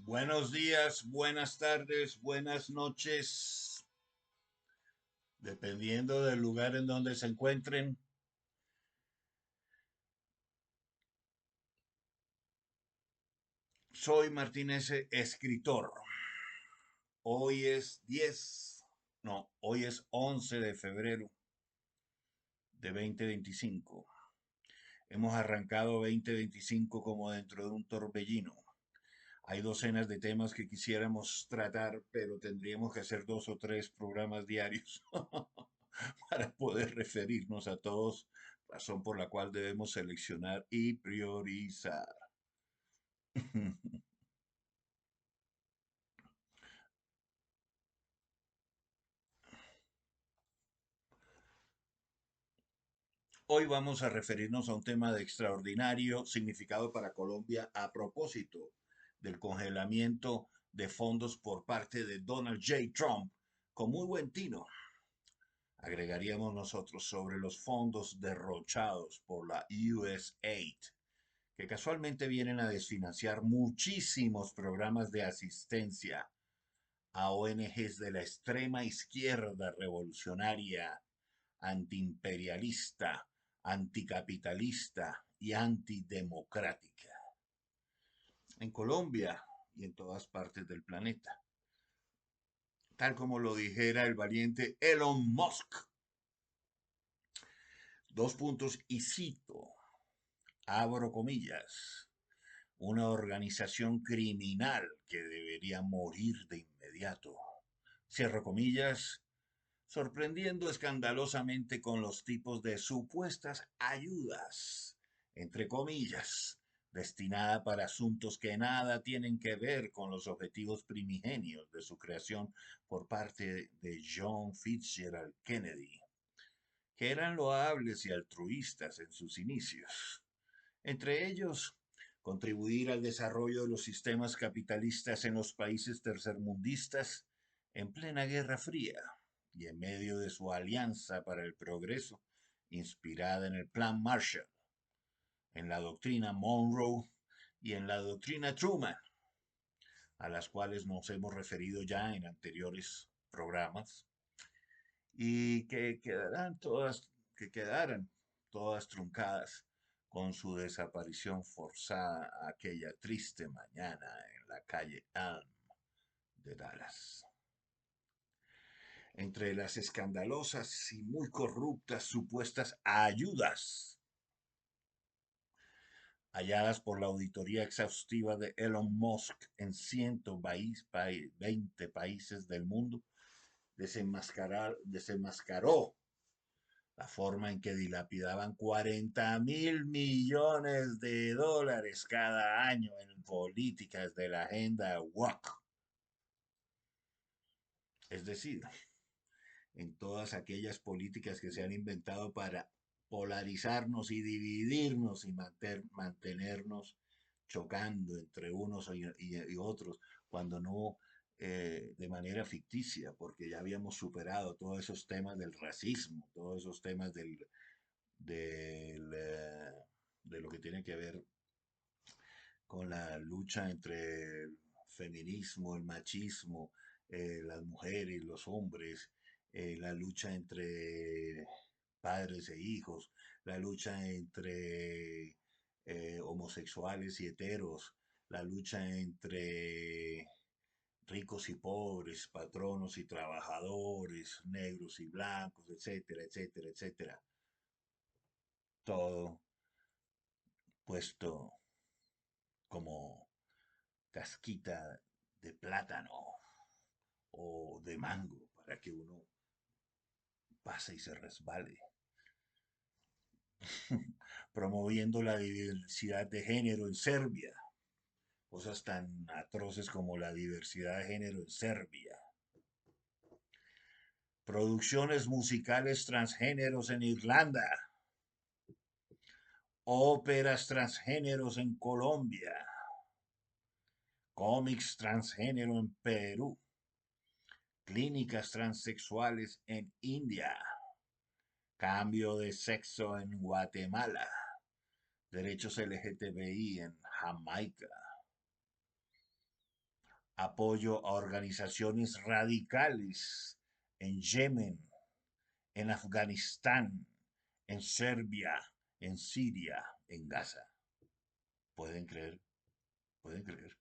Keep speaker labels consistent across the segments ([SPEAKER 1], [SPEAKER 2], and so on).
[SPEAKER 1] Buenos días, buenas tardes, buenas noches, dependiendo del lugar en donde se encuentren. Soy Martínez, escritor. Hoy es 10, no, hoy es 11 de febrero de 2025. Hemos arrancado 2025 como dentro de un torbellino. Hay docenas de temas que quisiéramos tratar, pero tendríamos que hacer 2 o 3 programas diarios para poder referirnos a todos, razón por la cual debemos seleccionar y priorizar. Hoy vamos a referirnos a un tema de extraordinario significado para Colombia a propósito del congelamiento de fondos por parte de Donald J. Trump, con muy buen tino. Agregaríamos nosotros sobre los fondos derrochados por la USAID, que casualmente vienen a desfinanciar muchísimos programas de asistencia a ONGs de la extrema izquierda revolucionaria, antiimperialista, anticapitalista y antidemocrática, en Colombia y en todas partes del planeta. Tal como lo dijera el valiente Elon Musk. Dos puntos y cito, abro comillas, una organización criminal que debería morir de inmediato. Cierro comillas, sorprendiendo escandalosamente con los tipos de supuestas ayudas, entre comillas, destinada para asuntos que nada tienen que ver con los objetivos primigenios de su creación por parte de John Fitzgerald Kennedy, que eran loables y altruistas en sus inicios. Entre ellos, contribuir al desarrollo de los sistemas capitalistas en los países tercermundistas en plena Guerra Fría y en medio de su Alianza para el Progreso, inspirada en el Plan Marshall, en la doctrina Monroe y en la doctrina Truman, a las cuales nos hemos referido ya en anteriores programas, y que quedaran todas truncadas con su desaparición forzada aquella triste mañana en la calle Elm de Dallas. Entre las escandalosas y muy corruptas supuestas ayudas halladas por la auditoría exhaustiva de Elon Musk en 120 países del mundo, desenmascaró la forma en que dilapidaban 40.000 millones de dólares cada año en políticas de la agenda WOC, es decir, en todas aquellas políticas que se han inventado para polarizarnos y dividirnos y mantenernos chocando entre unos y otros, cuando no de manera ficticia, porque ya habíamos superado todos esos temas del racismo, todos esos temas del, de lo que tiene que ver con la lucha entre el feminismo, el machismo, las mujeres, los hombres, la lucha entre padres e hijos, la lucha entre homosexuales y heteros, la lucha entre ricos y pobres, patronos y trabajadores, negros y blancos, etcétera, etcétera, etcétera. Todo puesto como casquita de plátano o de mango para que uno pase y se resbale, promoviendo la diversidad de género en Serbia, cosas tan atroces como la diversidad de género en Serbia, producciones musicales transgéneros en Irlanda, óperas transgéneros en Colombia, cómics transgénero en Perú, clínicas transexuales en India, cambio de sexo en Guatemala, derechos LGTBI en Jamaica, apoyo a organizaciones radicales en Yemen, en Afganistán, en Serbia, en Siria, en Gaza. ¿Pueden creer? ¿Pueden creer?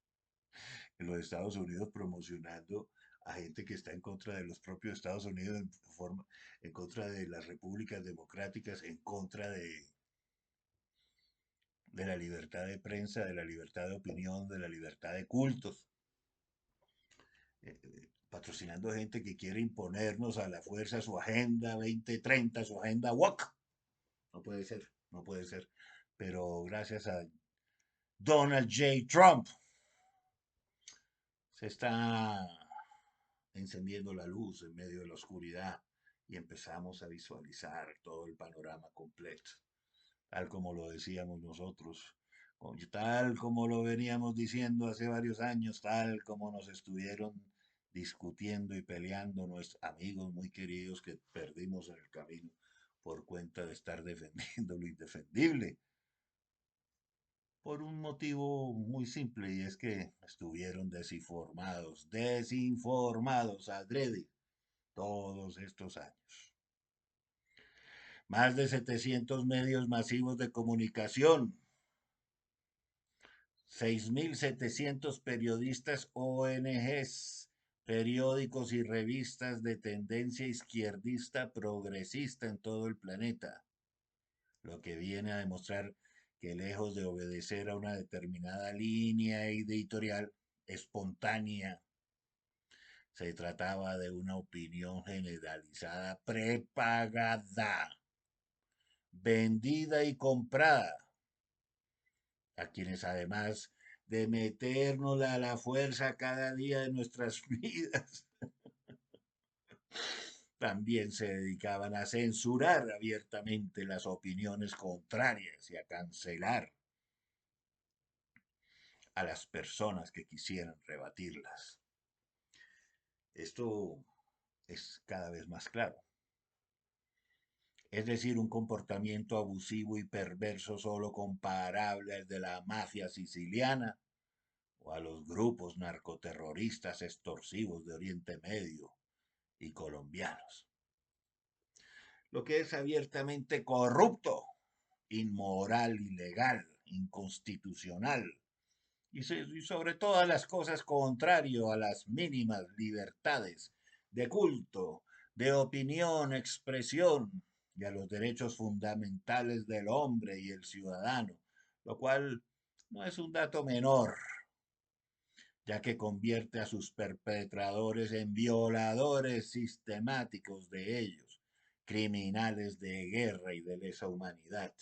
[SPEAKER 1] En los Estados Unidos promocionando a gente que está en contra de los propios Estados Unidos, en contra de las repúblicas democráticas, en contra de la libertad de prensa, de la libertad de opinión, de la libertad de cultos, patrocinando gente que quiere imponernos a la fuerza su agenda 2030, su agenda WOC. No puede ser, no puede ser. Pero gracias a Donald J. Trump se está encendiendo la luz en medio de la oscuridad y empezamos a visualizar todo el panorama completo, tal como lo decíamos nosotros, tal como lo veníamos diciendo hace varios años, tal como nos estuvieron discutiendo y peleando nuestros amigos muy queridos que perdimos en el camino por cuenta de estar defendiendo lo indefendible, por un motivo muy simple y es que estuvieron desinformados adrede todos estos años. Más de 700 medios masivos de comunicación, 6.700 periodistas, ONGs, periódicos y revistas de tendencia izquierdista progresista en todo el planeta, lo que viene a demostrar que lejos de obedecer a una determinada línea editorial espontánea, se trataba de una opinión generalizada prepagada, vendida y comprada, a quienes además de metérnosla a la fuerza cada día de nuestras vidas, también se dedicaban a censurar abiertamente las opiniones contrarias y a cancelar a las personas que quisieran rebatirlas. Esto es cada vez más claro. Es decir, un comportamiento abusivo y perverso solo comparable al de la mafia siciliana o a los grupos narcoterroristas extorsivos de Oriente Medio y colombianos. Lo que es abiertamente corrupto, inmoral, ilegal, inconstitucional y sobre todas las cosas contrario a las mínimas libertades de culto, de opinión, expresión y a los derechos fundamentales del hombre y el ciudadano, lo cual no es un dato menor, ya que convierte a sus perpetradores en violadores sistemáticos de ellos, criminales de guerra y de lesa humanidad,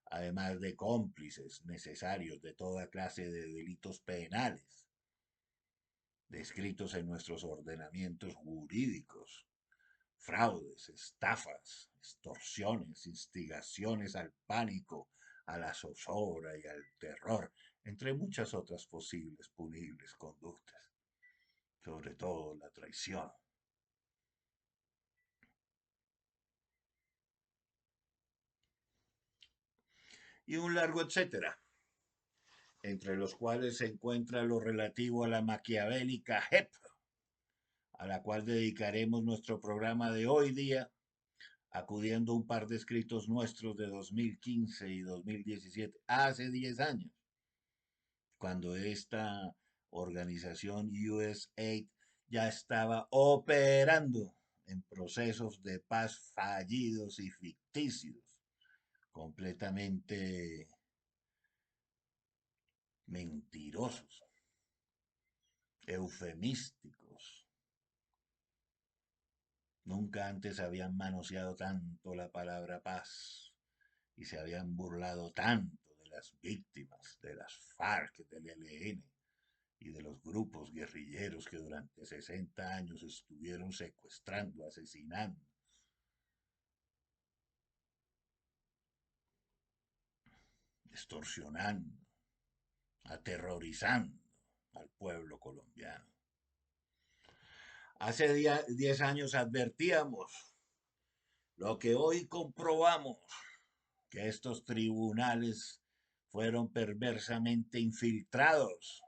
[SPEAKER 1] además de cómplices necesarios de toda clase de delitos penales, descritos en nuestros ordenamientos jurídicos, fraudes, estafas, extorsiones, instigaciones al pánico, a la zozobra y al terror, entre muchas otras posibles punibles conductas, sobre todo la traición. Y un largo etcétera, entre los cuales se encuentra lo relativo a la maquiavélica JEP, a la cual dedicaremos nuestro programa de hoy día, acudiendo a un par de escritos nuestros de 2015 y 2017, hace 10 años, cuando esta organización USAID ya estaba operando en procesos de paz fallidos y ficticios, completamente mentirosos, eufemísticos. Nunca antes habían manoseado tanto la palabra paz y se habían burlado tanto de las víctimas de las FARC, del ELN y de los grupos guerrilleros que durante 60 años estuvieron secuestrando, asesinando, extorsionando, aterrorizando al pueblo colombiano. Hace 10 años advertíamos lo que hoy comprobamos, que estos tribunales fueron perversamente infiltrados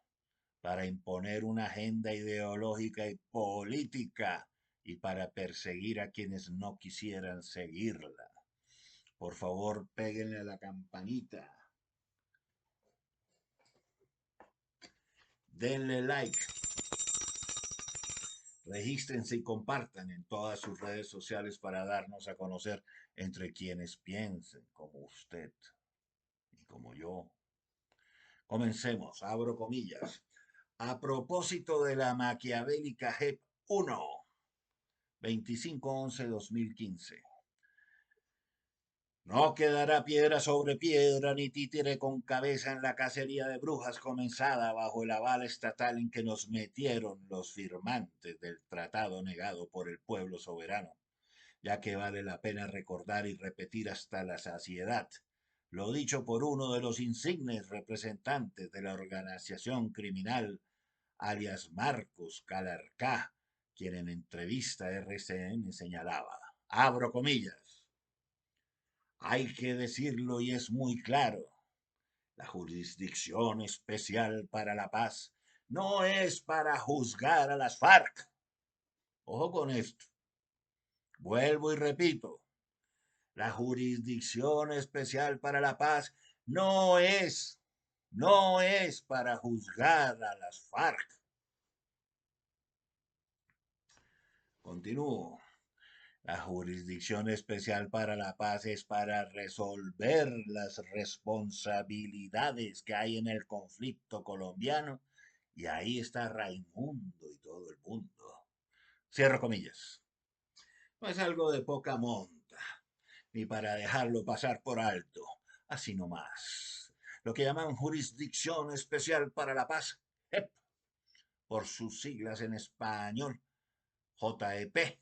[SPEAKER 1] para imponer una agenda ideológica y política y para perseguir a quienes no quisieran seguirla. Por favor, péguenle a la campanita, denle like, regístrense y compartan en todas sus redes sociales para darnos a conocer entre quienes piensen como usted y como yo. Comencemos, abro comillas. A propósito de la maquiavélica JEP 1, 25/11/2015. No quedará piedra sobre piedra ni títere con cabeza en la cacería de brujas comenzada bajo el aval estatal en que nos metieron los firmantes del tratado negado por el pueblo soberano, ya que vale la pena recordar y repetir hasta la saciedad lo dicho por uno de los insignes representantes de la organización criminal, alias Marcos Calarcá, quien en entrevista a RCN señalaba, abro comillas, hay que decirlo y es muy claro, la Jurisdicción Especial para la Paz no es para juzgar a las FARC. Ojo con esto. Vuelvo y repito, la Jurisdicción Especial para la Paz no es para juzgar a las FARC. Continúo. La Jurisdicción Especial para la Paz es para resolver las responsabilidades que hay en el conflicto colombiano y ahí está Raimundo y todo el mundo. Cierro comillas. No es algo de poca monta, ni para dejarlo pasar por alto, así nomás. Lo que llaman Jurisdicción Especial para la Paz, JEP, por sus siglas en español, JEP,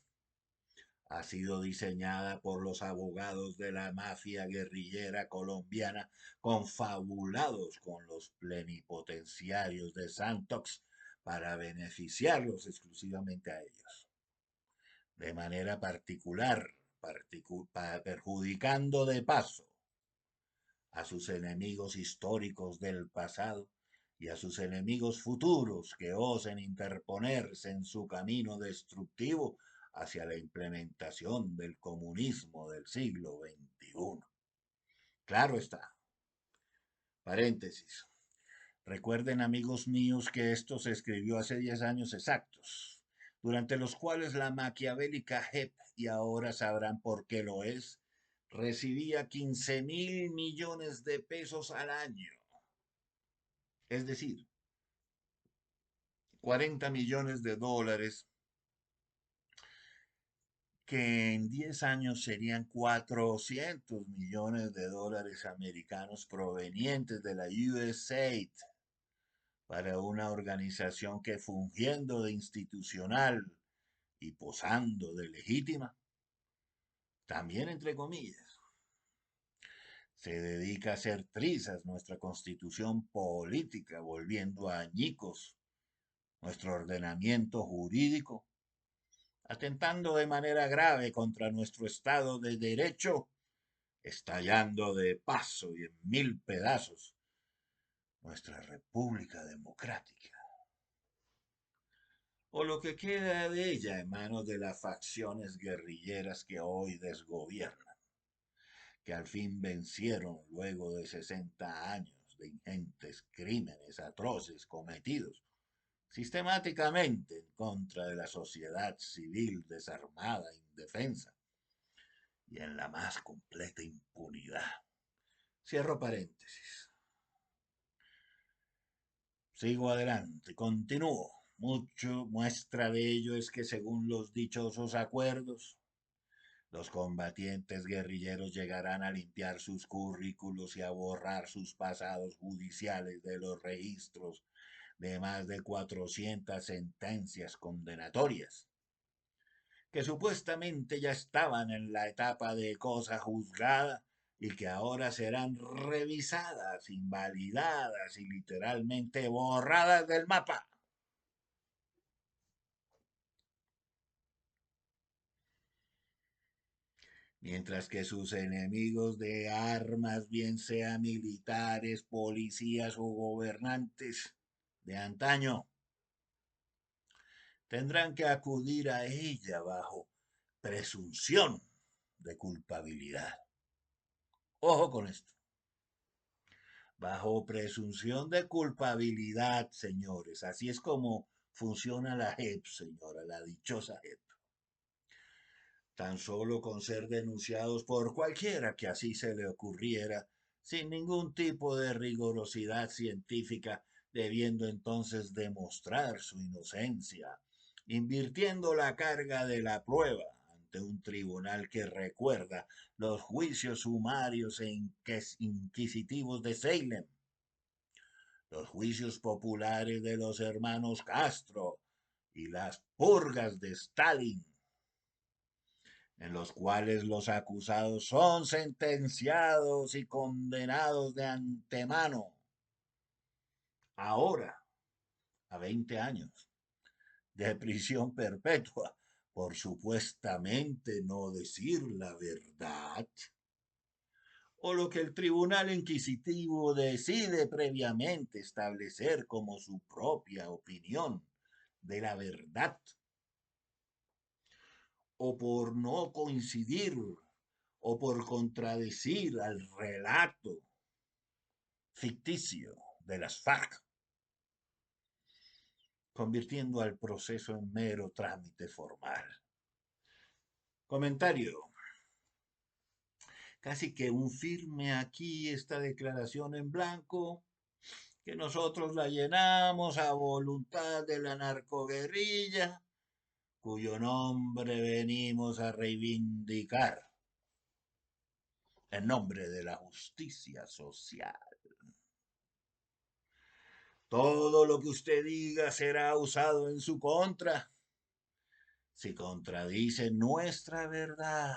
[SPEAKER 1] ha sido diseñada por los abogados de la mafia guerrillera colombiana confabulados con los plenipotenciarios de Santox para beneficiarlos exclusivamente a ellos. De manera particular, perjudicando de paso a sus enemigos históricos del pasado y a sus enemigos futuros que osen interponerse en su camino destructivo hacia la implementación del comunismo del siglo XXI. Claro está. Paréntesis. Recuerden, amigos míos, que esto se escribió hace 10 años exactos, durante los cuales la maquiavélica JEP, y ahora sabrán por qué lo es, recibía 15.000 millones de pesos al año. Es decir, 40 millones de dólares, que en 10 años serían 400 millones de dólares americanos provenientes de la USAID para una organización que, fungiendo de institucional y posando de legítima, también entre comillas, se dedica a hacer trizas nuestra constitución política, volviendo a añicos nuestro ordenamiento jurídico, atentando de manera grave contra nuestro Estado de Derecho, estallando de paso y en mil pedazos nuestra República Democrática, o lo que queda de ella en manos de las facciones guerrilleras que hoy desgobiernan, que al fin vencieron luego de 60 años de ingentes crímenes atroces cometidos sistemáticamente en contra de la sociedad civil desarmada e indefensa y en la más completa impunidad. Cierro paréntesis. Sigo adelante, continúo. Mucho muestra de ello es que según los dichosos acuerdos, los combatientes guerrilleros llegarán a limpiar sus currículos y a borrar sus pasados judiciales de los registros de más de 400 sentencias condenatorias, que supuestamente ya estaban en la etapa de cosa juzgada y que ahora serán revisadas, invalidadas y literalmente borradas del mapa. Mientras que sus enemigos de armas, bien sean militares, policías o gobernantes, de antaño, tendrán que acudir a ella bajo presunción de culpabilidad. Ojo con esto. Bajo presunción de culpabilidad, señores. Así es como funciona la JEP, señora, la dichosa JEP. Tan solo con ser denunciados por cualquiera que así se le ocurriera, sin ningún tipo de rigurosidad científica, debiendo entonces demostrar su inocencia, invirtiendo la carga de la prueba ante un tribunal que recuerda los juicios sumarios e inquisitivos de Salem, los juicios populares de los hermanos Castro y las purgas de Stalin, en los cuales los acusados son sentenciados y condenados de antemano, ahora a 20 años de prisión perpetua por supuestamente no decir la verdad, o lo que el tribunal inquisitivo decide previamente establecer como su propia opinión de la verdad, o por no coincidir o por contradecir al relato ficticio de las FARC, convirtiendo al proceso en mero trámite formal. Comentario. Casi que un firme aquí esta declaración en blanco, que nosotros la llenamos a voluntad de la narcoguerrilla, cuyo nombre venimos a reivindicar en nombre de la justicia social. Todo lo que usted diga será usado en su contra si contradice nuestra verdad,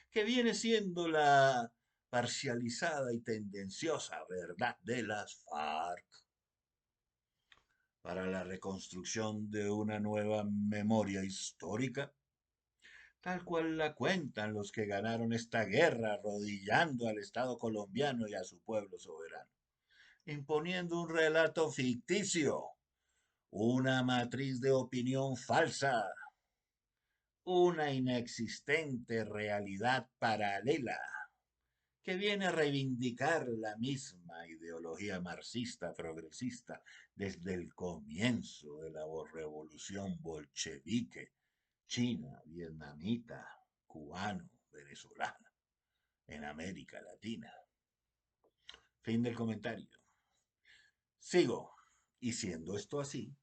[SPEAKER 1] que viene siendo la parcializada y tendenciosa verdad de las FARC, para la reconstrucción de una nueva memoria histórica, tal cual la cuentan los que ganaron esta guerra arrodillando al Estado colombiano y a su pueblo soberano, imponiendo un relato ficticio, una matriz de opinión falsa, una inexistente realidad paralela que viene a reivindicar la misma ideología marxista progresista desde el comienzo de la revolución bolchevique, china, vietnamita, cubano, venezolana, en América Latina. Fin del comentario. Sigo. Y siendo esto así,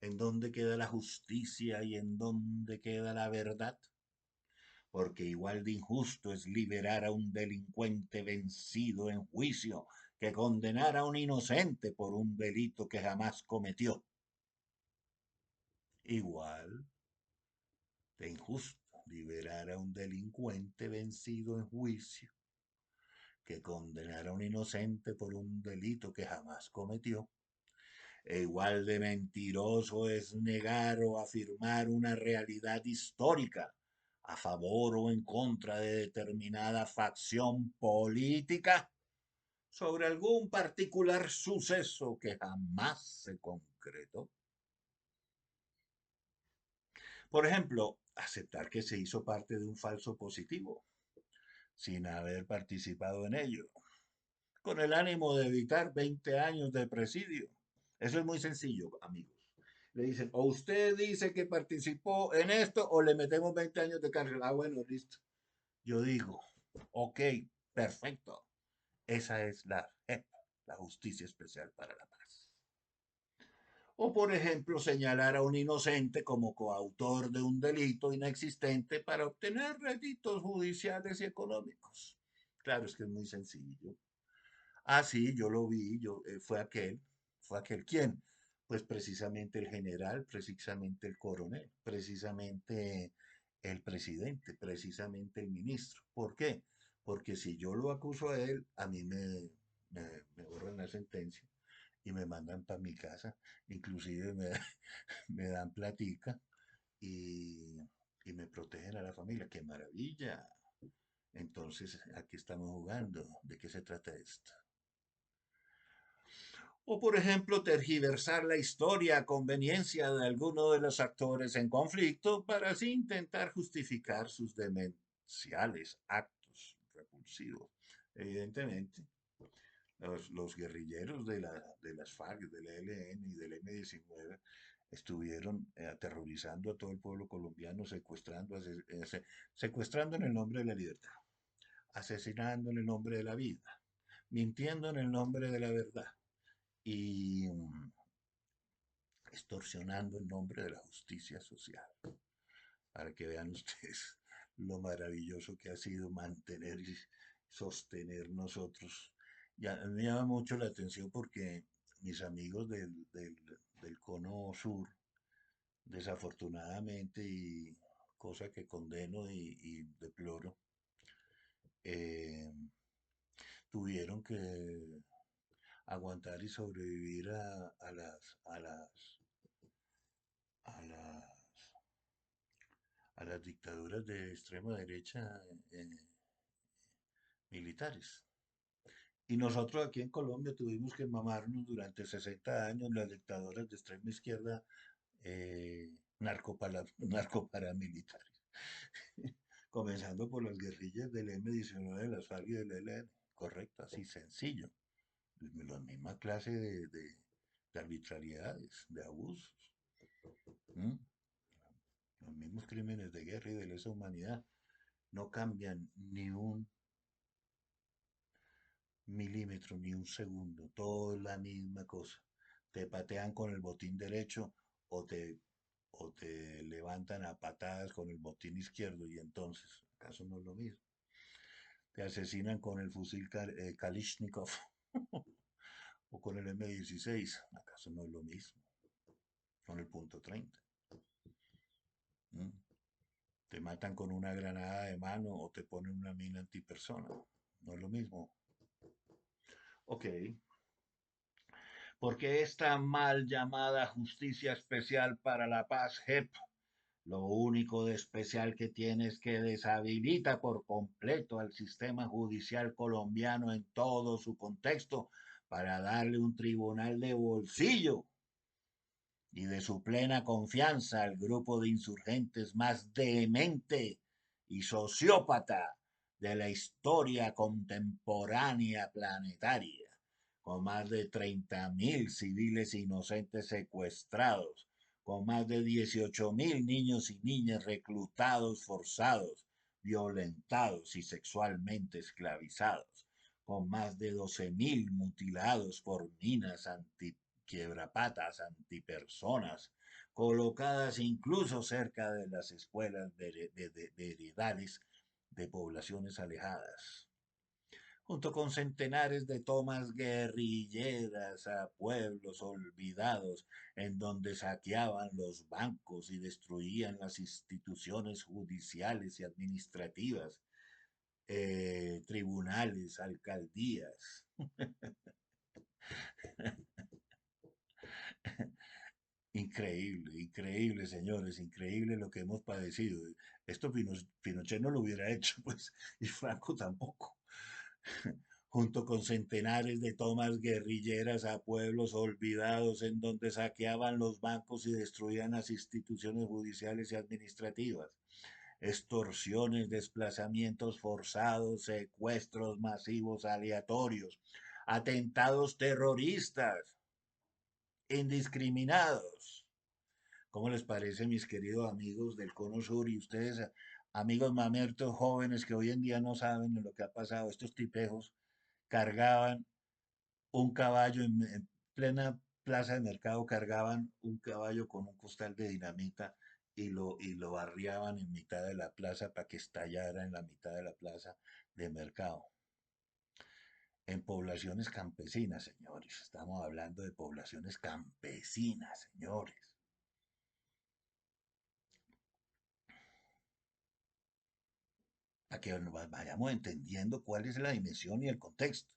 [SPEAKER 1] ¿en dónde queda la justicia y en dónde queda la verdad? Porque igual de injusto es liberar a un delincuente vencido en juicio que condenar a un inocente por un delito que jamás cometió. Igual de injusto liberar a un delincuente vencido en juicio que condenar a un inocente por un delito que jamás cometió. E igual de mentiroso es negar o afirmar una realidad histórica a favor o en contra de determinada facción política sobre algún particular suceso que jamás se concretó. Por ejemplo, aceptar que se hizo parte de un falso positivo sin haber participado en ello, con el ánimo de evitar 20 años de presidio. Eso es muy sencillo, amigos. Le dicen, o usted dice que participó en esto o le metemos 20 años de cárcel. Ah, bueno, listo. Yo digo, ok, perfecto. Esa es la JEP, la Justicia Especial para la Paz. O, por ejemplo, señalar a un inocente como coautor de un delito inexistente para obtener réditos judiciales y económicos. Claro, es que es muy sencillo. Ah, sí, yo lo vi, fue aquel, ¿quién? Pues precisamente el general, precisamente el coronel, precisamente el presidente, precisamente el ministro. ¿Por qué? Porque si yo lo acuso a él, a mí me borran la sentencia y me mandan para mi casa, inclusive me dan platica y, y me protegen a la familia. ¡Qué maravilla! Entonces, aquí estamos jugando. ¿De qué se trata esto? O, por ejemplo, tergiversar la historia a conveniencia de alguno de los actores en conflicto para así intentar justificar sus demenciales actos repulsivos. Evidentemente, los guerrilleros de las FARC, del ELN y del M-19 estuvieron aterrorizando a todo el pueblo colombiano, secuestrando en el nombre de la libertad, asesinando en el nombre de la vida, mintiendo en el nombre de la verdad y extorsionando en nombre de la justicia social. Para que vean ustedes lo maravilloso que ha sido mantener y sostener nosotros. Ya me llama mucho la atención porque mis amigos del cono sur, desafortunadamente, y cosa que condeno y deploro, eh, tuvieron que aguantar y sobrevivir a las a las dictaduras de extrema derecha militares. Y nosotros aquí en Colombia tuvimos que mamarnos durante 60 años las dictaduras de extrema izquierda narcoparamilitares, comenzando por las guerrillas del M-19 de las FARC y del ELN. Correcto, así sencillo. La misma clase de arbitrariedades, de abusos. ¿Mm? Los mismos crímenes de guerra y de lesa humanidad no cambian ni un milímetro ni un segundo, todo es la misma cosa. Te patean con el botín derecho o o te levantan a patadas con el botín izquierdo y entonces, ¿acaso no es lo mismo? Te asesinan con el fusil Kalishnikov o con el M16, ¿acaso no es lo mismo? Con el .30. ¿Mm? Te matan con una granada de mano o te ponen una mina antipersona, no es lo mismo. Ok, porque esta mal llamada Justicia Especial para la Paz, JEP, lo único de especial que tiene es que deshabilita por completo al sistema judicial colombiano en todo su contexto para darle un tribunal de bolsillo y de su plena confianza al grupo de insurgentes más demente y sociópata de la historia contemporánea planetaria, con más de 30.000 civiles inocentes secuestrados, con más de 18.000 niños y niñas reclutados, forzados, violentados y sexualmente esclavizados, con más de 12.000 mutilados por minas quiebrapatas, antipersonas, colocadas incluso cerca de las escuelas de heredades de poblaciones alejadas, junto con centenares de tomas guerrilleras a pueblos olvidados, en donde saqueaban los bancos y destruían las instituciones judiciales y administrativas, tribunales, alcaldías. Increíble, increíble, señores, increíble lo que hemos padecido. Esto Pinochet no lo hubiera hecho, pues, y Franco tampoco. Junto con centenares de tomas guerrilleras a pueblos olvidados en donde saqueaban los bancos y destruían las instituciones judiciales y administrativas. Extorsiones, desplazamientos forzados, secuestros masivos aleatorios, atentados terroristas indiscriminados. ¿Cómo les parece, mis queridos amigos del Cono Sur y ustedes, amigos mamertos jóvenes que hoy en día no saben lo que ha pasado? Estos tipejos cargaban un caballo en plena plaza de mercado, cargaban un caballo con un costal de dinamita y lo barriaban en mitad de la plaza para que estallara en la mitad de la plaza de mercado. En poblaciones campesinas, señores. Estamos hablando de poblaciones campesinas, señores. Para que vayamos entendiendo cuál es la dimensión y el contexto.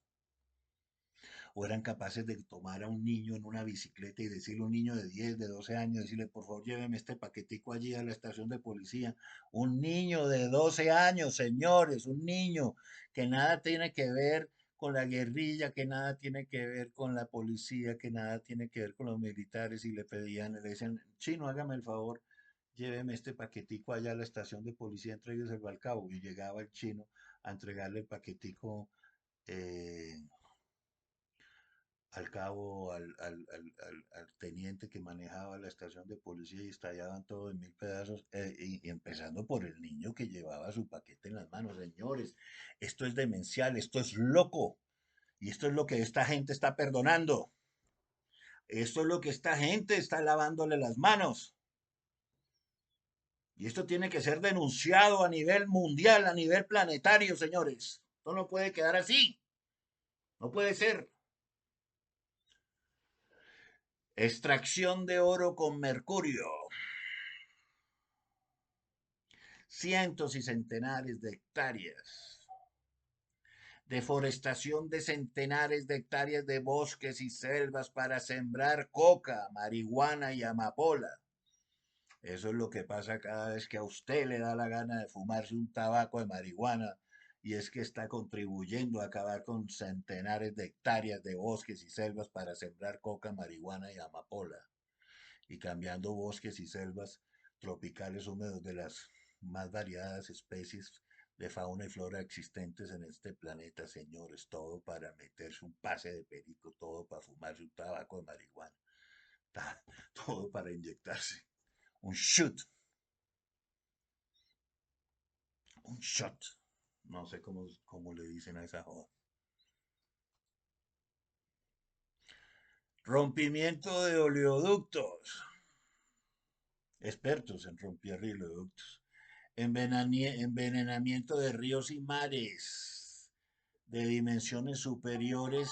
[SPEAKER 1] O eran capaces de tomar a un niño en una bicicleta y decirle a un niño de 10, de 12 años, decirle, por favor, lléveme este paquetico allí a la estación de policía. Un niño de 12 años, señores, un niño que nada tiene que ver con la guerrilla, que nada tiene que ver con la policía, que nada tiene que ver con los militares, y le pedían, le decían, chino, hágame el favor, lléveme este paquetico allá a la estación de policía, entrégueselo al cabo. Y llegaba el chino a entregarle el paquetico eh, al cabo, al teniente que manejaba la estación de policía, y estallaban todo en mil pedazos, y empezando por el niño que llevaba su paquete en las manos. Señores, esto es demencial, esto es loco, y esto es lo que esta gente está perdonando. Esto es lo que esta gente está lavándole las manos. Y esto tiene que ser denunciado a nivel mundial, a nivel planetario, señores. Esto no puede quedar así. No puede ser. Extracción de oro con mercurio. Cientos y centenares de hectáreas. Deforestación de centenares de hectáreas de bosques y selvas para sembrar coca, marihuana y amapola. Eso es lo que pasa cada vez que a usted le da la gana de fumarse un tabaco de marihuana, y es que está contribuyendo a acabar con centenares de hectáreas de bosques y selvas para sembrar coca, marihuana y amapola, y cambiando bosques y selvas tropicales húmedos de las más variadas especies de fauna y flora existentes en este planeta, señores, todo para meterse un pase de perico, todo para fumarse un tabaco de marihuana, todo para inyectarse un shoot, un shot, no sé cómo le dicen a esa joda. Rompimiento de oleoductos, expertos en romper oleoductos. Envenenamiento de ríos y mares de dimensiones superiores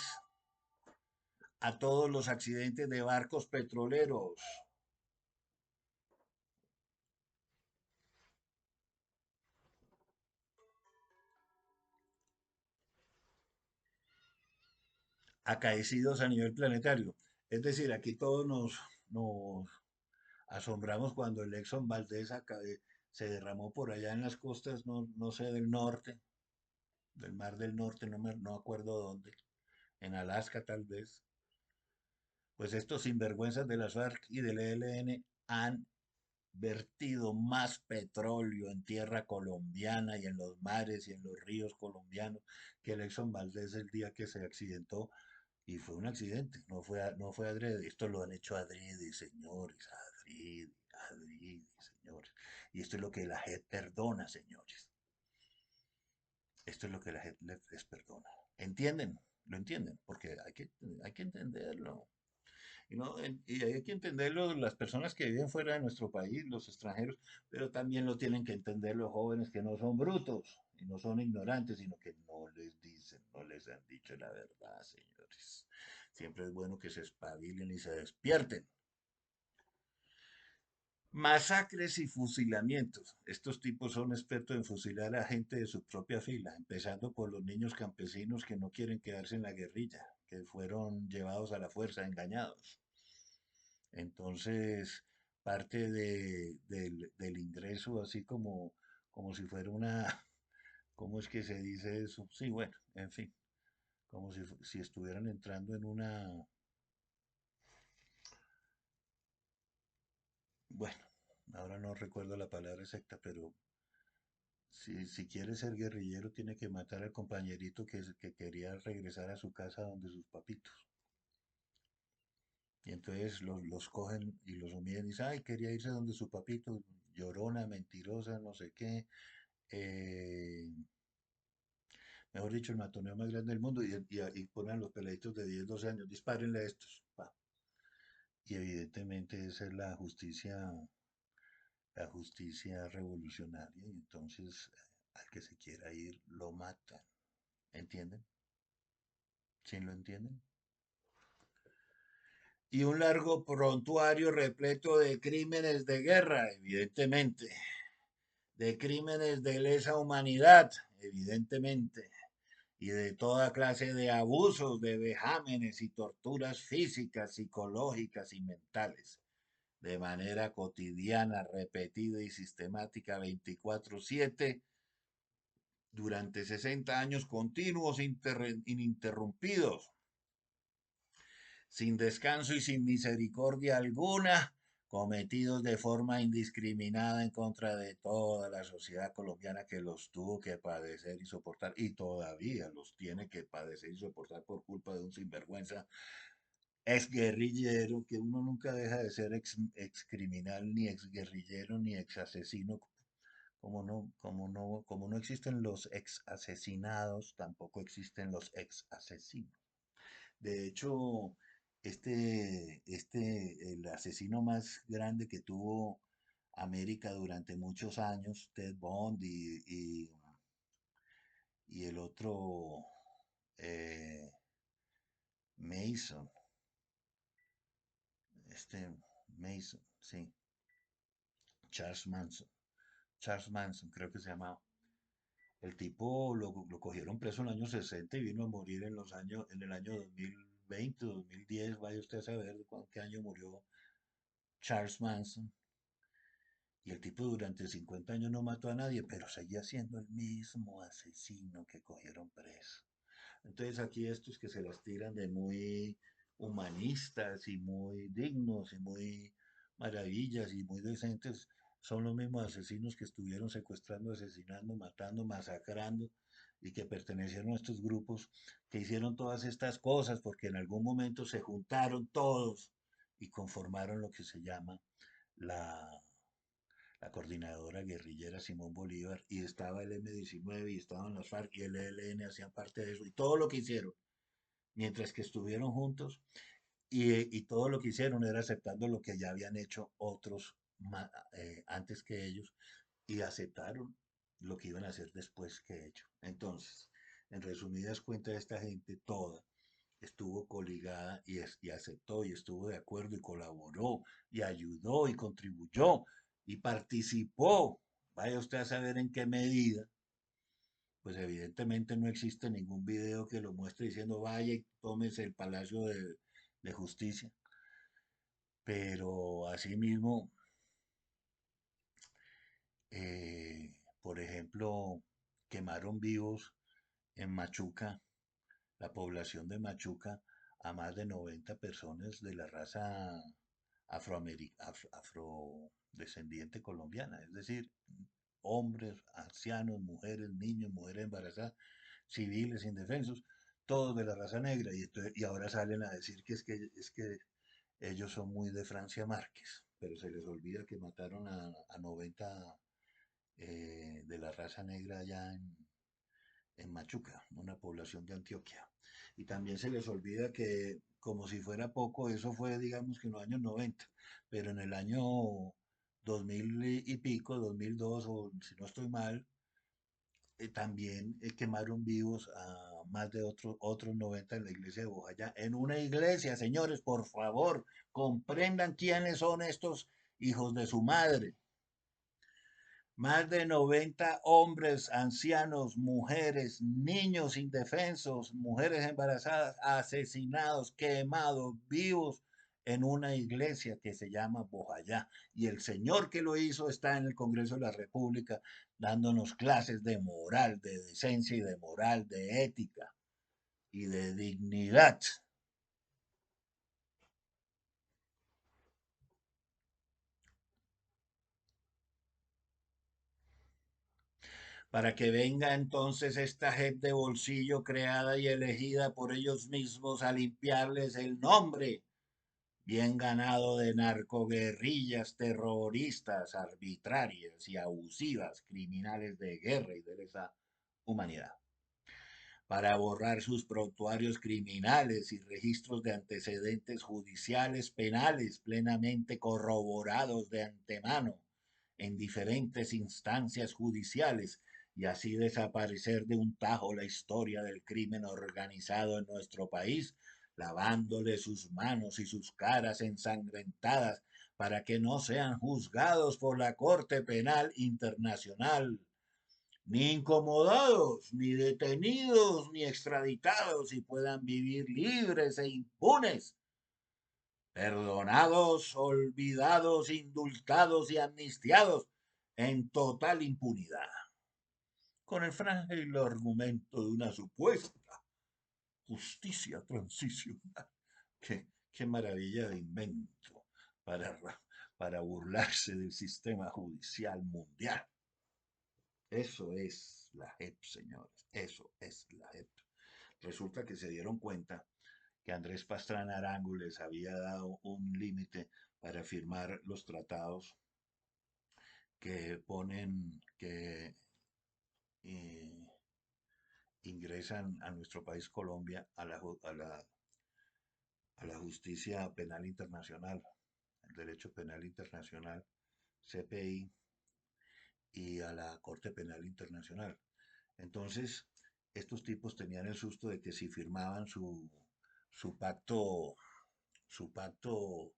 [SPEAKER 1] a todos los accidentes de barcos petroleros. Acaecidos a nivel planetario. Es decir, aquí todos nos asombramos cuando el Exxon Valdez se derramó por allá en las costas, no sé, del norte, del Mar del Norte, no acuerdo dónde, en Alaska tal vez. Pues estos sinvergüenzas de las FARC y del ELN han vertido más petróleo en tierra colombiana y en los mares y en los ríos colombianos que el Exxon Valdez el día que se accidentó. Y fue un accidente, no fue adrede. Esto lo han hecho adrede, señores, adrede, señores. Y esto es lo que la gente perdona, señores. Esto es lo que la gente les perdona. ¿Entienden? ¿Lo entienden? Porque hay que entenderlo. Y hay que entenderlo las personas que viven fuera de nuestro país, los extranjeros, pero también lo tienen que entender los jóvenes, que no son brutos y no son ignorantes, sino que no les dicen, no les han dicho la verdad, señores. Siempre es bueno que se espabilen y se despierten. Masacres y fusilamientos. Estos tipos son expertos en fusilar a gente de su propia fila, empezando por los niños campesinos que no quieren quedarse en la guerrilla, que fueron llevados a la fuerza, engañados. Entonces, parte del ingreso, así como si fuera una, ¿cómo es que se dice eso? Sí, bueno, en fin, como si estuvieran entrando en una, bueno, ahora no recuerdo la palabra exacta, pero si quiere ser guerrillero tiene que matar al compañerito que quería regresar a su casa donde sus papitos. Y entonces los cogen y los humillan y dicen, ay, quería irse donde su papito, llorona, mentirosa, no sé qué. eh, Mejor dicho, el matoneo más grande del mundo, y ponen a los peladitos de 10 12 años, dispárenle a estos. Pa. Y evidentemente esa es la justicia revolucionaria, y entonces al que se quiera ir lo matan. ¿Entienden? ¿Sí lo entienden? Y un largo prontuario repleto de crímenes de guerra, evidentemente, de crímenes de lesa humanidad, evidentemente, y de toda clase de abusos, de vejámenes y torturas físicas, psicológicas y mentales, de manera cotidiana, repetida y sistemática 24/7, durante 60 años continuos ininterrumpidos, sin descanso y sin misericordia alguna, cometidos de forma indiscriminada en contra de toda la sociedad colombiana que los tuvo que padecer y soportar, y todavía los tiene que padecer y soportar por culpa de un sinvergüenza ex guerrillero, que uno nunca deja de ser ex criminal, ni ex guerrillero, ni ex asesino. Como no existen los ex asesinados, tampoco existen los ex asesinos. De hecho, el asesino más grande que tuvo América durante muchos años, Ted Bundy y el otro eh, Mason, este Mason, sí, Charles Manson, Charles Manson creo que se llamaba. El tipo lo cogieron preso en el año 60 y vino a morir en el año 2020, 2010, vaya usted a saber de qué año murió Charles Manson. Y el tipo durante 50 años no mató a nadie, pero seguía siendo el mismo asesino que cogieron preso. Entonces aquí estos que se las tiran de muy humanistas y muy dignos y muy maravillas y muy decentes, son los mismos asesinos que estuvieron secuestrando, asesinando, matando, masacrando y que pertenecieron a estos grupos que hicieron todas estas cosas porque en algún momento se juntaron todos y conformaron lo que se llama la la coordinadora guerrillera Simón Bolívar, y estaba el M-19 y estaban las FARC y el ELN hacían parte de eso, y todo lo que hicieron, mientras que estuvieron juntos, y todo lo que hicieron era aceptando lo que ya habían hecho otros antes que ellos, y aceptaron lo que iban a hacer después que ellos. Entonces, en resumidas cuentas, esta gente toda estuvo coligada y aceptó y estuvo de acuerdo y colaboró y ayudó y contribuyó y participó. Vaya usted a saber en qué medida. Pues evidentemente no existe ningún video que lo muestre diciendo vaya y tómese el Palacio de Justicia. Pero asimismo, por ejemplo, quemaron vivos en Machuca, la población de Machuca, a más de 90 personas de la raza afrodescendiente colombiana, es decir, hombres, ancianos, mujeres, niños, mujeres embarazadas, civiles, indefensos, todos de la raza negra, y ahora salen a decir que ellos son muy de Francia Márquez, pero se les olvida que mataron a 90 de la raza negra allá en Machuca, una población de Antioquia. Y también se les olvida que, como si fuera poco, eso fue, digamos que en los años 90, pero en el año 2000 y pico, 2002, o si no estoy mal, también quemaron vivos a más de otros 90 en la iglesia de Bojayá. En una iglesia, señores, por favor, comprendan quiénes son estos hijos de su madre. Más de 90 hombres, ancianos, mujeres, niños indefensos, mujeres embarazadas, asesinados, quemados, vivos en una iglesia que se llama Bojayá. Y el señor que lo hizo está en el Congreso de la República dándonos clases de moral, de decencia y de moral, de ética y de dignidad. Para que venga entonces esta gente de bolsillo creada y elegida por ellos mismos a limpiarles el nombre, bien ganado de narcoguerrillas terroristas arbitrarias y abusivas, criminales de guerra y de lesa humanidad, para borrar sus prontuarios criminales y registros de antecedentes judiciales penales plenamente corroborados de antemano en diferentes instancias judiciales y así desaparecer de un tajo la historia del crimen organizado en nuestro país, lavándole sus manos y sus caras ensangrentadas para que no sean juzgados por la Corte Penal Internacional, ni incomodados, ni detenidos, ni extraditados y puedan vivir libres e impunes, perdonados, olvidados, indultados y amnistiados en total impunidad, con el frágil argumento de una supuesta justicia transicional. Qué maravilla de invento para, para burlarse del sistema judicial mundial. Eso es la JEP, señores. Eso es la JEP. Resulta que se dieron cuenta que Andrés Pastrana Arango les había dado un límite para firmar los tratados que ponen, que eh, ingresan a nuestro país Colombia a la justicia penal internacional, el derecho penal internacional, CPI, y a la Corte Penal Internacional. Entonces, estos tipos tenían el susto de que si firmaban su pacto, su pacto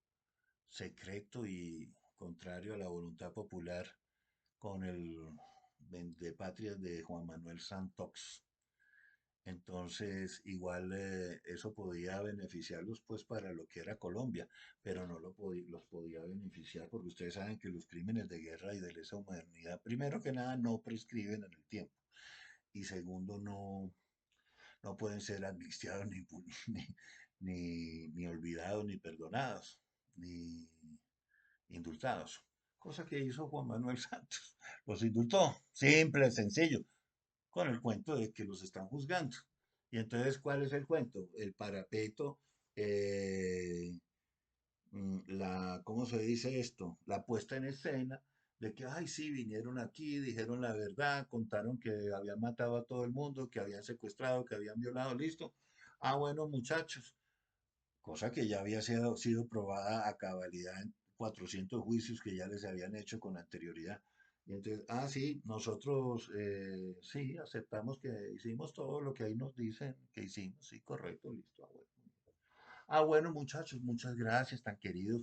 [SPEAKER 1] secreto y contrario a la voluntad popular con el de Patria de Juan Manuel Santos, entonces, igual eso podía beneficiarlos pues para lo que era Colombia, pero no los podía beneficiar porque ustedes saben que los crímenes de guerra y de lesa humanidad, primero que nada, no prescriben en el tiempo y segundo, no pueden ser amnistiados ni olvidados, ni perdonados, ni indultados. Cosa que hizo Juan Manuel Santos. Los indultó, simple, sencillo, con el cuento de que los están juzgando. Y entonces, ¿cuál es el cuento? El parapeto, eh, ¿cómo se dice esto? La puesta en escena de que, ay, sí, vinieron aquí, dijeron la verdad, contaron que habían matado a todo el mundo, que habían secuestrado, que habían violado, listo. Ah, bueno, muchachos, cosa que ya había sido probada a cabalidad en 400 juicios que ya les habían hecho con anterioridad. Y entonces, ah, sí, nosotros sí aceptamos que hicimos todo lo que ahí nos dicen que hicimos, sí, correcto, listo. Ah, bueno, muchachos, muchas gracias, tan queridos,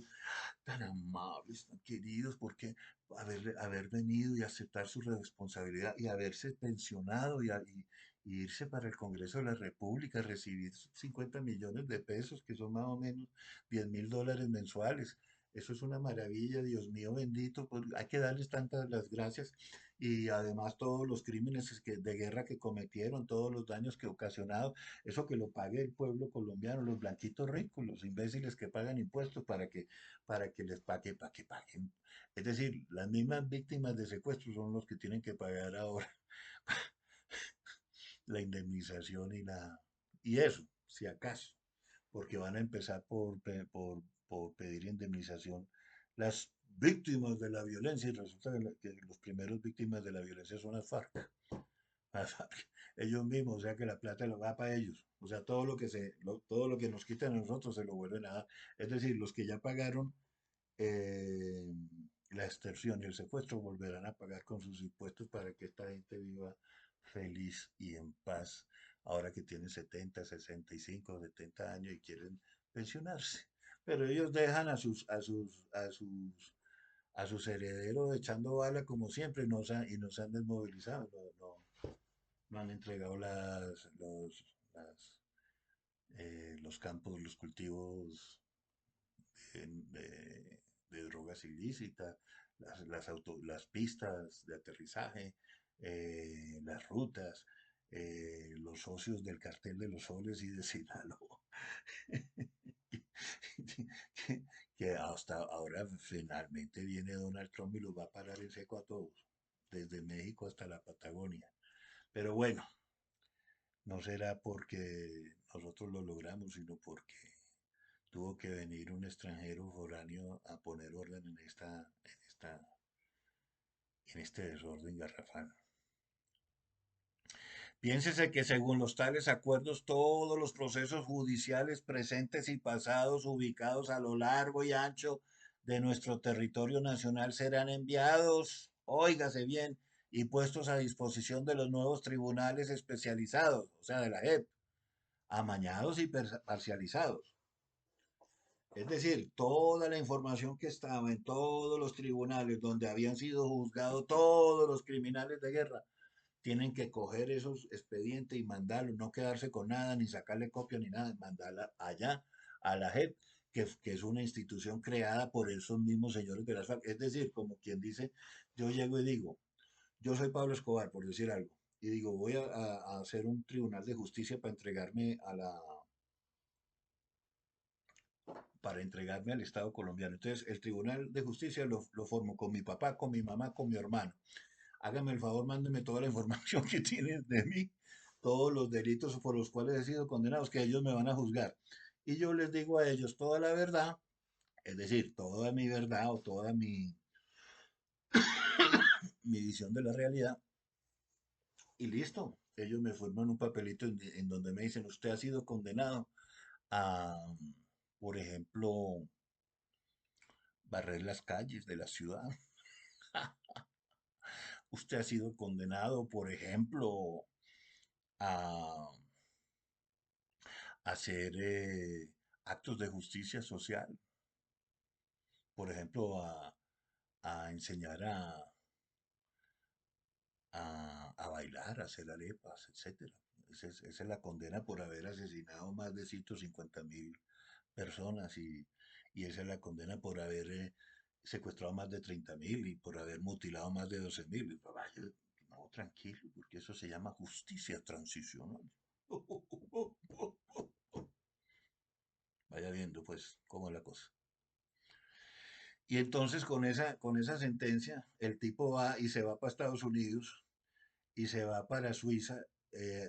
[SPEAKER 1] tan amables, tan queridos, porque haber venido y aceptar su responsabilidad y haberse pensionado y irse para el Congreso de la República, recibir 50 millones de pesos, que son más o menos 10.000 dólares mensuales. Eso es una maravilla, Dios mío bendito, pues hay que darles tantas las gracias y además todos los crímenes de guerra que cometieron, todos los daños que ocasionaron, eso que lo pague el pueblo colombiano, los blanquitos ricos, los imbéciles que pagan impuestos para que les pague, para que paguen. Es decir, las mismas víctimas de secuestro son los que tienen que pagar ahora la indemnización y eso, si acaso, porque van a empezar por pedir indemnización las víctimas de la violencia y resulta que los primeros víctimas de la violencia son las FARC. Las FARC, ellos mismos, o sea que la plata lo va para ellos. O sea, todo lo que nos quitan a nosotros se lo vuelven a dar. Es decir, los que ya pagaron eh, la extorsión y el secuestro volverán a pagar con sus impuestos para que esta gente viva feliz y en paz, ahora que tienen 70, 65, 70 años y quieren pensionarse. Pero ellos dejan a sus herederos echando bala como siempre y nos han desmovilizado, no han entregado los campos, los cultivos de drogas ilícitas, las pistas de aterrizaje, las rutas, los socios del cartel de los soles y de Sinaloa, que, que hasta ahora finalmente viene Donald Trump y los va a parar en seco a todos, desde México hasta la Patagonia. Pero bueno, no será porque nosotros lo logramos, sino porque tuvo que venir un extranjero foráneo a poner orden en este desorden garrafal. Piénsese que según los tales acuerdos, todos los procesos judiciales presentes y pasados ubicados a lo largo y ancho de nuestro territorio nacional serán enviados, óigase bien, y puestos a disposición de los nuevos tribunales especializados, o sea, de la JEP, amañados y parcializados. Es decir, toda la información que estaba en todos los tribunales donde habían sido juzgados todos los criminales de guerra, tienen que coger esos expedientes y mandarlos, no quedarse con nada, ni sacarle copia ni nada, mandarla allá a la JEP, que es una institución creada por esos mismos señores de las FARC. Es decir, como quien dice, yo llego y digo, yo soy Pablo Escobar, por decir algo, y digo, voy a hacer un tribunal de justicia para entregarme al Estado colombiano. Entonces, el tribunal de justicia lo formo con mi papá, con mi mamá, con mi hermano. Hágame el favor, mándeme toda la información que tienen de mí, todos los delitos por los cuales he sido condenado, que ellos me van a juzgar. Y yo les digo a ellos toda la verdad, es decir, toda mi verdad o toda mi visión de la realidad, y listo. Ellos me firman un papelito en donde me dicen, usted ha sido condenado a, por ejemplo, barrer las calles de la ciudad. Usted ha sido condenado, por ejemplo, a hacer actos de justicia social, por ejemplo, a enseñar a bailar, a hacer arepas, etcétera. Esa es la condena por haber asesinado más de 150.000 personas y esa es la condena por haber secuestrado más de 30.000 y por haber mutilado más de 12.000. Vaya, no, tranquilo, porque eso se llama justicia transicional. Vaya viendo, pues, cómo es la cosa. Y entonces con esa sentencia, el tipo va y se va para Estados Unidos y se va para Suiza eh,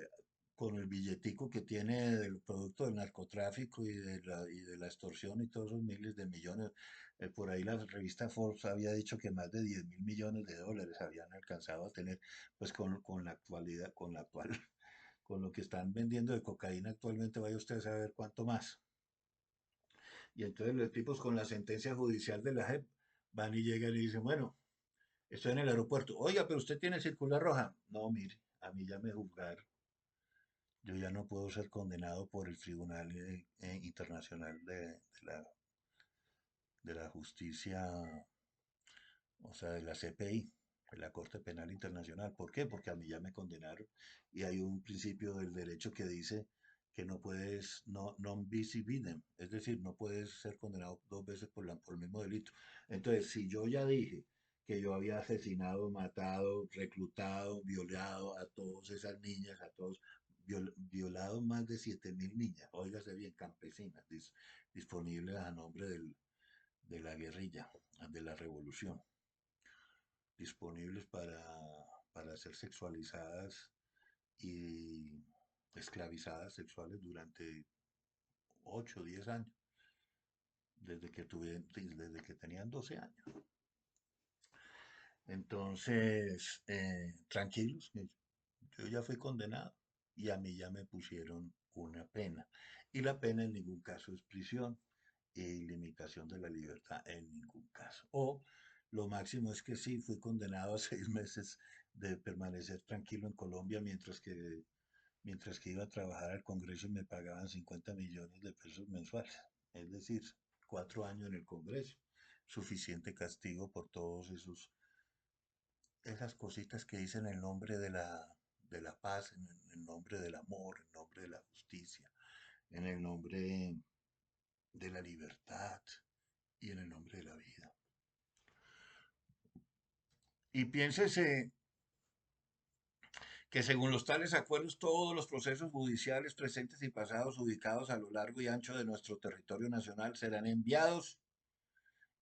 [SPEAKER 1] con el billetico que tiene del producto del narcotráfico y de la extorsión y todos esos miles de millones. Por ahí la revista Forbes había dicho que más de 10.000 millones de dólares habían alcanzado a tener, pues con la actualidad, con lo que están vendiendo de cocaína actualmente, vaya usted a saber cuánto más. Y entonces los tipos con la sentencia judicial de la JEP van y llegan y dicen, bueno, estoy en el aeropuerto. Oiga, pero usted tiene circular roja. No, mire, a mí ya me juzgaron. Yo ya no puedo ser condenado por el Tribunal Internacional de la Justicia, o sea, de la CPI, de la Corte Penal Internacional. ¿Por qué? Porque a mí ya me condenaron y hay un principio del derecho que dice que no puedes, no, non bis idem, es decir, no puedes ser condenado dos veces por el mismo delito. Entonces, si yo ya dije que yo había asesinado, matado, reclutado, violado a todas esas niñas, a todos, violado más de 7.000 niñas, óigase bien, campesinas, disponibles a nombre de la guerrilla, de la revolución, disponibles para ser sexualizadas y esclavizadas sexuales durante 8 o 10 años, desde que tenían 12 años. Entonces, tranquilos, que yo ya fui condenado y a mí ya me pusieron una pena. Y la pena en ningún caso es prisión y limitación de la libertad en ningún caso. O lo máximo es que sí, fui condenado a 6 meses de permanecer tranquilo en Colombia mientras que iba a trabajar al Congreso y me pagaban 50 millones de pesos mensuales. Es decir, 4 años en el Congreso. Suficiente castigo por todos esas cositas que dicen en el nombre de la paz, en el nombre del amor, en el nombre de la justicia, en el nombre de la libertad y en el nombre de la vida. Y piénsese que según los tales acuerdos todos los procesos judiciales presentes y pasados ubicados a lo largo y ancho de nuestro territorio nacional serán enviados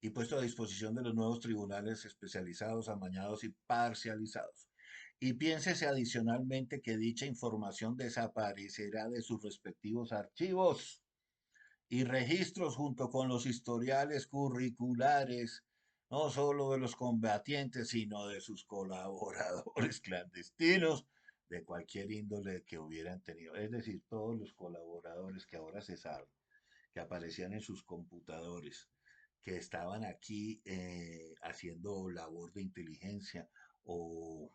[SPEAKER 1] y puestos a disposición de los nuevos tribunales especializados, amañados y parcializados. Y piénsese adicionalmente que dicha información desaparecerá de sus respectivos archivos y registros junto con los historiales curriculares, no solo de los combatientes, sino de sus colaboradores clandestinos de cualquier índole que hubieran tenido. Es decir, todos los colaboradores que ahora se sabe, que aparecían en sus computadores, que estaban aquí haciendo labor de inteligencia o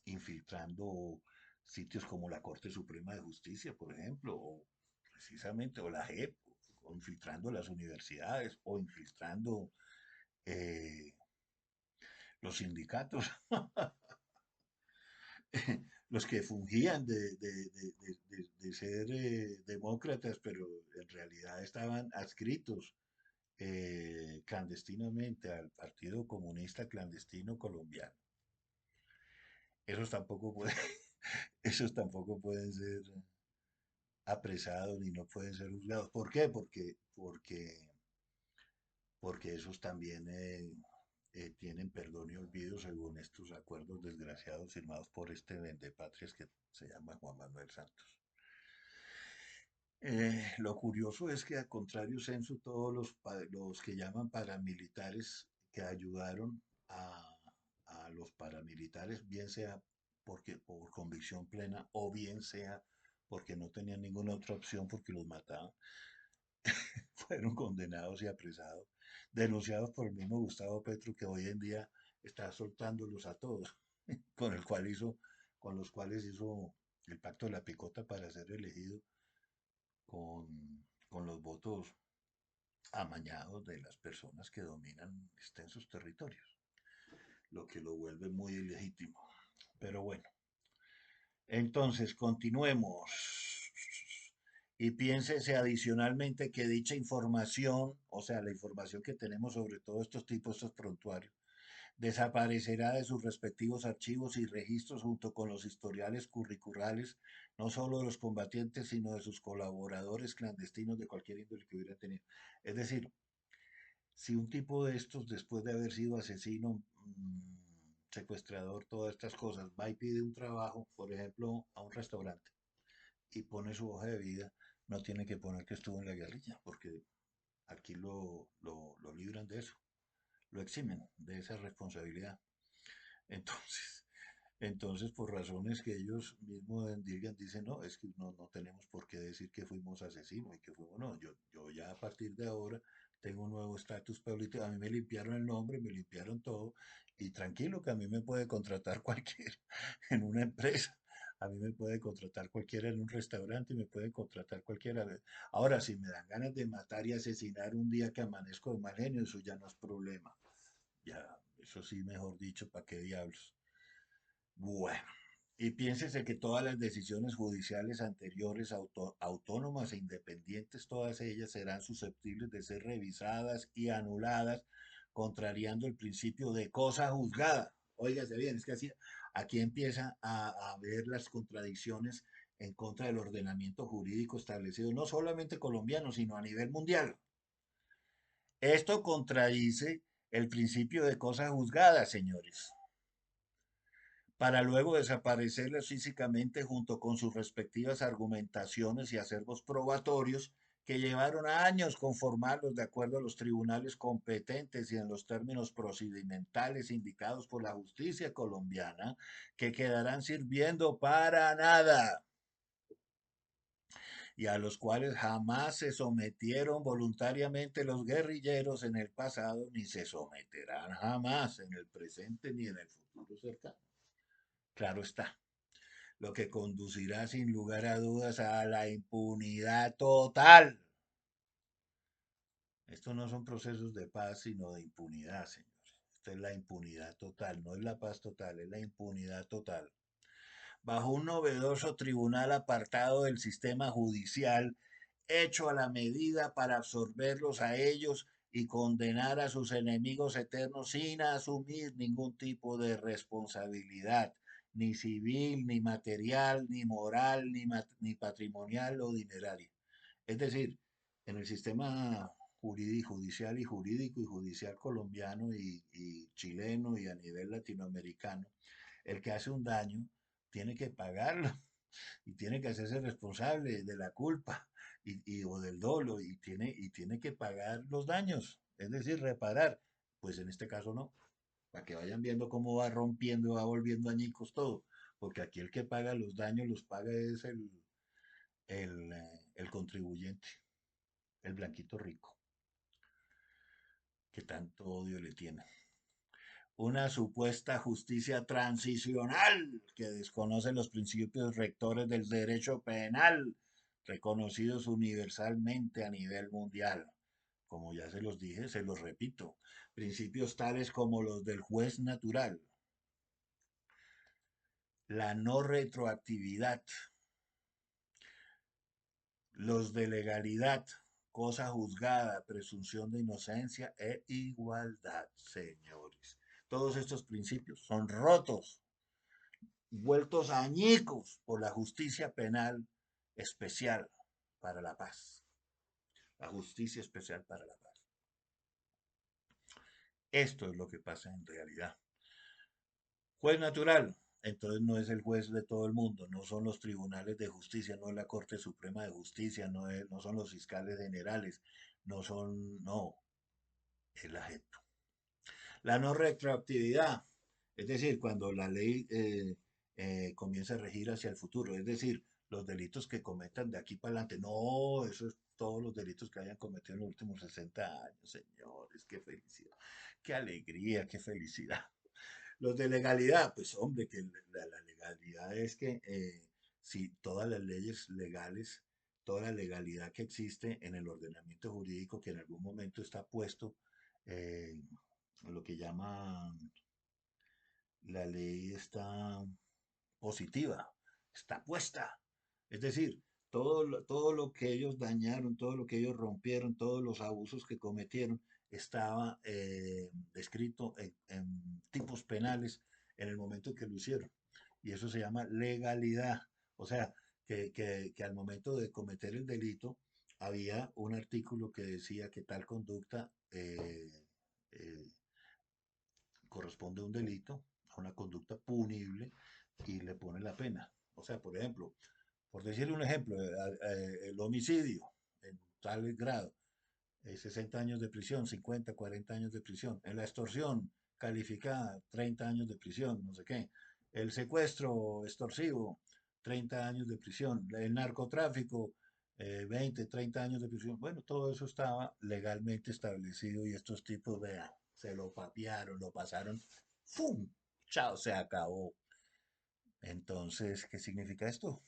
[SPEAKER 1] infiltrando sitios como la Corte Suprema de Justicia, por ejemplo, o precisamente, o la JEP, o infiltrando las universidades, o infiltrando eh, los sindicatos, los que fungían de ser demócratas, pero en realidad estaban adscritos clandestinamente al Partido Comunista Clandestino Colombiano. Esos tampoco pueden, esos tampoco pueden ser apresados ni no pueden ser juzgados. ¿Por qué? Porque esos también tienen perdón y olvido según estos acuerdos desgraciados firmados por este vendepatrias que se llama Juan Manuel Santos. Lo curioso es que, a contrario censo, todos los que llaman paramilitares que ayudaron a los paramilitares, bien sea porque por convicción plena o bien sea porque no tenían ninguna otra opción porque los mataban, fueron condenados y apresados, denunciados por el mismo Gustavo Petro, que hoy en día está soltándolos a todos, con el cual hizo, con los cuales hizo el pacto de la picota para ser elegido con los votos amañados de las personas que dominan extensos territorios, lo que lo vuelve muy ilegítimo. Pero bueno, entonces continuemos. Y piénsese adicionalmente que dicha información, o sea, la información que tenemos sobre todos estos tipos, estos prontuarios, desaparecerá de sus respectivos archivos y registros junto con los historiales curriculares, no solo de los combatientes, sino de sus colaboradores clandestinos de cualquier índole que hubiera tenido. Es decir, si un tipo de estos, después de haber sido asesino, secuestrador, todas estas cosas, va y pide un trabajo, por ejemplo, a un restaurante, y pone su hoja de vida, no tiene que poner que estuvo en la guerrilla, porque aquí lo libran de eso, lo eximen de esa responsabilidad. Entonces, entonces, por razones que ellos mismos digan, dicen, no, es que no tenemos por qué decir que fuimos asesinos y que fuimos, no, yo ya a partir de ahora tengo un nuevo estatus político, a mí me limpiaron el nombre, me limpiaron todo, y tranquilo que a mí me puede contratar cualquiera en una empresa, a mí me puede contratar cualquiera en un restaurante, y me puede contratar cualquiera. Ahora, si me dan ganas de matar y asesinar un día que amanezco de mal genio, eso ya no es problema. Ya, eso sí, mejor dicho, ¿para qué diablos? Bueno, y piénsese que todas las decisiones judiciales anteriores, autónomas e independientes, todas ellas serán susceptibles de ser revisadas y anuladas, contrariando el principio de cosa juzgada. Óigase bien, es que así, aquí empieza a ver las contradicciones en contra del ordenamiento jurídico establecido, no solamente colombiano, sino a nivel mundial. Esto contradice el principio de cosa juzgada, señores, para luego desaparecerlas físicamente junto con sus respectivas argumentaciones y acervos probatorios que llevaron años conformarlos de acuerdo a los tribunales competentes y en los términos procedimentales indicados por la justicia colombiana, que quedarán sirviendo para nada y a los cuales jamás se sometieron voluntariamente los guerrilleros en el pasado, ni se someterán jamás en el presente ni en el futuro cercano. Claro está, lo que conducirá sin lugar a dudas a la impunidad total. Estos no son procesos de paz, sino de impunidad, señores. Esta es la impunidad total, no es la paz total, es la impunidad total. Bajo un novedoso tribunal apartado del sistema judicial, hecho a la medida para absorberlos a ellos y condenar a sus enemigos eternos sin asumir ningún tipo de responsabilidad, ni civil, ni material, ni moral, ni patrimonial o dineraria. Es decir, en el sistema judicial y jurídico y judicial colombiano y chileno y a nivel latinoamericano, el que hace un daño tiene que pagarlo y tiene que hacerse responsable de la culpa o del dolo y tiene que pagar los daños, es decir, reparar. Pues en este caso no, para que vayan viendo cómo va rompiendo, va volviendo añicos todo, porque aquí el que paga los daños los paga es el contribuyente, el blanquito rico, que tanto odio le tiene. Una supuesta justicia transicional que desconoce los principios rectores del derecho penal, reconocidos universalmente a nivel mundial. Como ya se los dije, se los repito, principios tales como los del juez natural, la no retroactividad, los de legalidad, cosa juzgada, presunción de inocencia e igualdad, señores. Todos estos principios son rotos vueltos añicos por la justicia penal especial para la paz. La justicia especial para la paz. Esto es lo que pasa en realidad. Juez natural, entonces no es el juez de todo el mundo, no son los tribunales de justicia, no es la Corte Suprema de Justicia, no son los fiscales generales, no, es la JEP. La no retroactividad, es decir, cuando la ley comienza a regir hacia el futuro, es decir, los delitos que cometan de aquí para adelante, no, eso es todos los delitos que hayan cometido en los últimos 60 años, señores, qué felicidad, qué alegría, qué felicidad. Los de legalidad, pues hombre, que la legalidad es que si todas las leyes legales, toda la legalidad que existe en el ordenamiento jurídico que en algún momento está puesto, eh, lo que llaman la ley está positiva, está puesta. Es decir, todo lo que ellos dañaron, todo lo que ellos rompieron, todos los abusos que cometieron, estaba descrito en tipos penales en el momento que lo hicieron. Y eso se llama legalidad. O sea, que al momento de cometer el delito había un artículo que decía que tal conducta eh, corresponde a un delito, a una conducta punible y le pone la pena. O sea, por ejemplo, por decirle un ejemplo, el homicidio en tal grado, 60 años de prisión, 50, 40 años de prisión. En la extorsión calificada, 30 años de prisión, no sé qué. El secuestro extorsivo, 30 años de prisión. El narcotráfico, 20, 30 años de prisión. Bueno, todo eso estaba legalmente establecido y estos tipos, vean, se lo papearon, lo pasaron, ¡fum! Chao, se acabó. Entonces, ¿qué significa esto?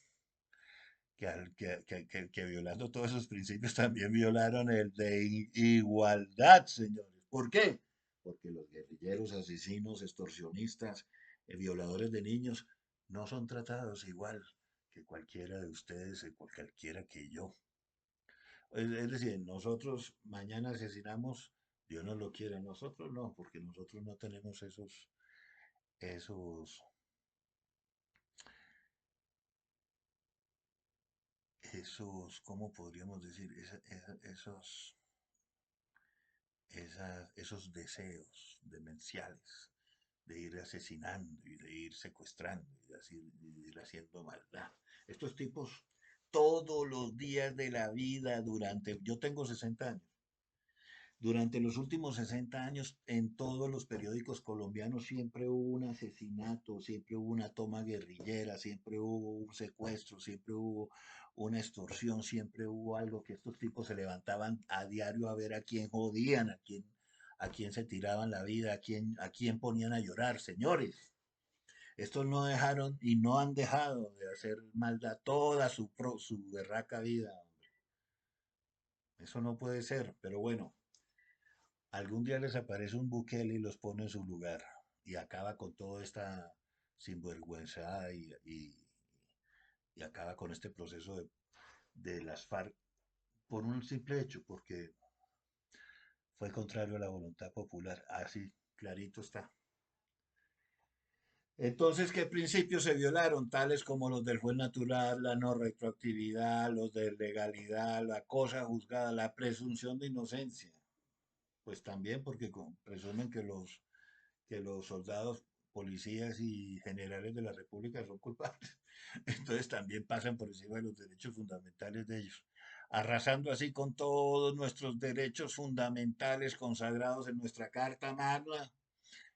[SPEAKER 1] Que violando todos esos principios también violaron el de igualdad, señores. ¿Por qué? Porque los guerrilleros, asesinos, extorsionistas, violadores de niños, no son tratados igual que cualquiera de ustedes, cualquiera que yo. Es decir, nosotros mañana asesinamos, Dios no lo quiere, nosotros no, porque nosotros no tenemos esos, ¿cómo podríamos decir? Esos deseos demenciales de ir asesinando y de ir secuestrando y de ir haciendo maldad. Estos tipos todos los días de la vida yo tengo 60 años, durante los últimos 60 años, en todos los periódicos colombianos siempre hubo un asesinato, siempre hubo una toma guerrillera, siempre hubo un secuestro, siempre hubo una extorsión, siempre hubo algo que estos tipos se levantaban a diario a ver a quién jodían, a quién se tiraban la vida, a quién ponían a llorar. Señores, estos no dejaron y no han dejado de hacer maldad toda su berraca vida. Eso no puede ser, pero bueno, algún día les aparece un Bukele y los pone en su lugar y acaba con toda esta sinvergüenza y acaba con este proceso de las FARC por un simple hecho, porque fue contrario a la voluntad popular. Así, clarito está. Entonces, ¿qué principios se violaron? Tales como los del juez natural, la no retroactividad, los de legalidad, la cosa juzgada, la presunción de inocencia. Pues también porque presumen que los soldados, policías y generales de la República son culpables. Entonces también pasan por encima de los derechos fundamentales de ellos, arrasando así con todos nuestros derechos fundamentales consagrados en nuestra Carta Magna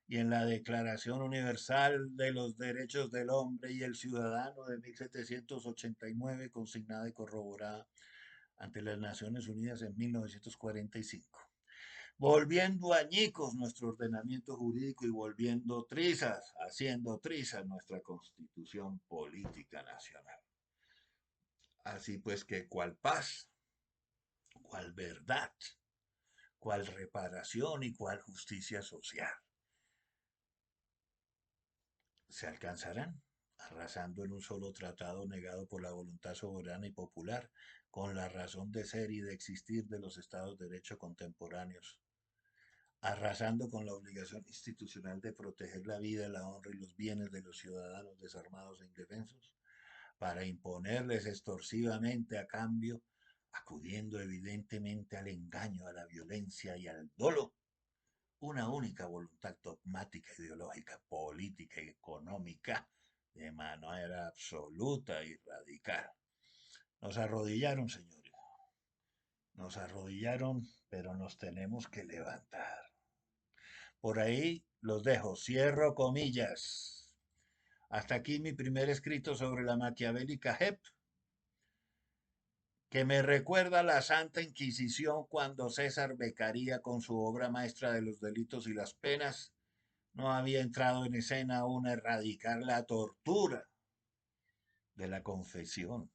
[SPEAKER 1] y en la Declaración Universal de los Derechos del Hombre y el Ciudadano de 1789, consignada y corroborada ante las Naciones Unidas en 1945. Volviendo añicos nuestro ordenamiento jurídico y volviendo trizas, haciendo trizas nuestra constitución política nacional. Así pues que cual paz, cual verdad, cual reparación y cual justicia social se alcanzarán, arrasando en un solo tratado negado por la voluntad soberana y popular, con la razón de ser y de existir de los estados de derecho contemporáneos, arrasando con la obligación institucional de proteger la vida, la honra y los bienes de los ciudadanos desarmados e indefensos, para imponerles extorsivamente a cambio, acudiendo evidentemente al engaño, a la violencia y al dolo, una única voluntad dogmática, ideológica, política y económica, de manera absoluta y radical. Nos arrodillaron, señores, nos arrodillaron, pero nos tenemos que levantar. Por ahí los dejo, cierro comillas. Hasta aquí mi primer escrito sobre la maquiavélica JEP, que me recuerda la Santa Inquisición cuando César Beccaria, con su obra maestra de los delitos y las penas, no había entrado en escena aún a erradicar la tortura de la confesión.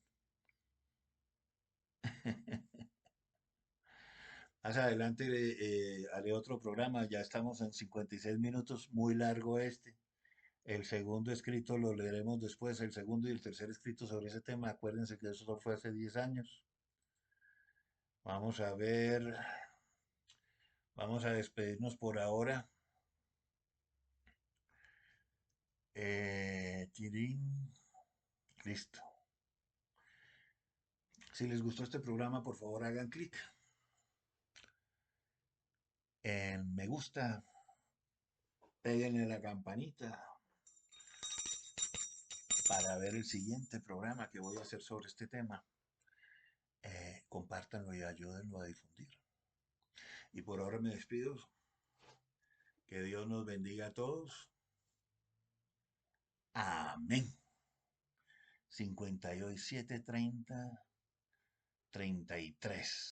[SPEAKER 1] Más adelante haré otro programa, ya estamos en 56 minutos, muy largo este. El segundo escrito lo leeremos después, el segundo y el tercer escrito sobre ese tema. Acuérdense que eso fue hace 10 años. Vamos a ver, vamos a despedirnos por ahora. Tirín, listo. Si les gustó este programa, por favor hagan clic en me gusta, péguenle la campanita para ver el siguiente programa que voy a hacer sobre este tema. Compártanlo y ayúdenlo a difundir. Y por ahora me despido. Que Dios nos bendiga a todos. Amén. 57:30:33.